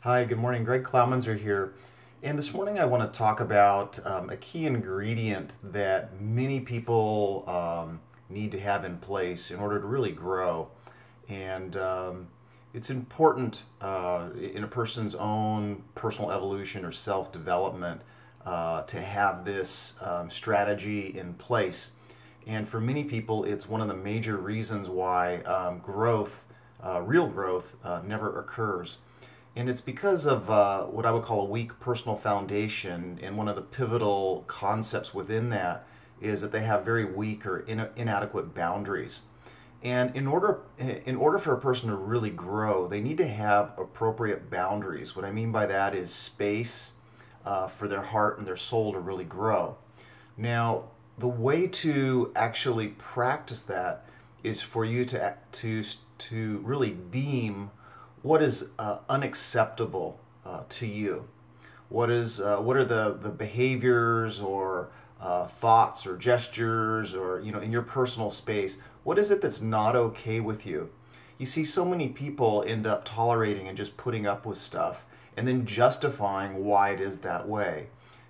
Hi, good morning. Greg Clowminzer here. And this morning I want to talk about a key ingredient that many people need to have in place in order to really grow. And it's important in a person's own personal evolution or self-development to have this strategy in place. And for many people, it's one of the major reasons why real growth, never occurs. And it's because of what I would call a weak personal foundation, and one of the pivotal concepts within that is that they have very weak or inadequate boundaries. And in order for a person to really grow, they need to have appropriate boundaries. What I mean by that is space for their heart and their soul to really grow. Now, the way to actually practice that is for you to really deem what is unacceptable to you. What are the behaviors or thoughts or gestures, or in your personal space, what is it that's not okay with you? You see, so many people end up tolerating and just putting up with stuff and then justifying why it is that way.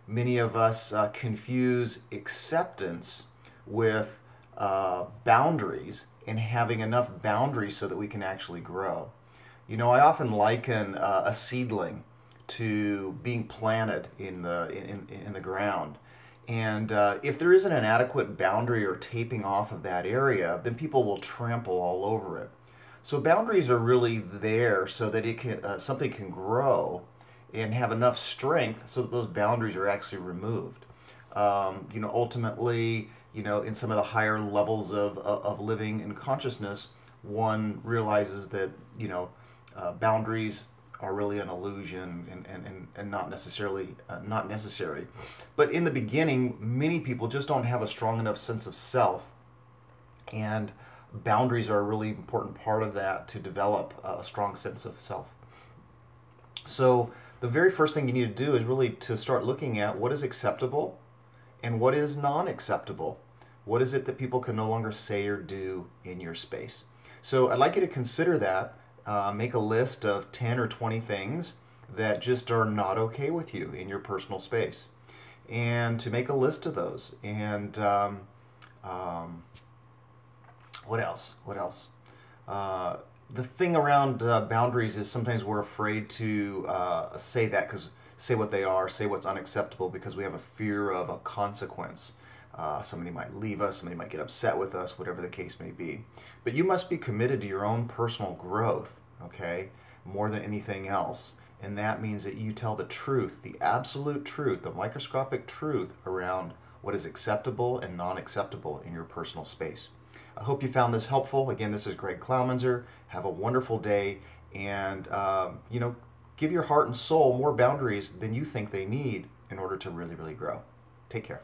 Many of us confuse acceptance with boundaries, and having enough boundaries so that we can actually grow. I often liken a seedling to being planted in the ground. And if there isn't an adequate boundary or taping off of that area, then people will trample all over it. So boundaries are really there so that something can grow and have enough strength so that those boundaries are actually removed. Ultimately, in some of the higher levels of living and consciousness, one realizes that, boundaries are really an illusion and not necessarily not necessary. But in the beginning, many people just don't have a strong enough sense of self, and boundaries are a really important part of that to develop a strong sense of self. So the very first thing you need to do is really to start looking at what is acceptable and what is non-acceptable. What is it that people can no longer say or do in your space? So I'd like you to consider that. Make a list of 10 or 20 things that just are not okay with you in your personal space, and to make a list of those. And what else? The thing around boundaries is sometimes we're afraid to say what they are, say what's unacceptable, because we have a fear of a consequence. Somebody might leave us, somebody might get upset with us, whatever the case may be. But you must be committed to your own personal growth, okay, more than anything else. And that means that you tell the truth, the absolute truth, the microscopic truth around what is acceptable and non-acceptable in your personal space. I hope you found this helpful. Again, this is Greg Clowminzer. Have a wonderful day, and give your heart and soul more boundaries than you think they need in order to really, really grow. Take care.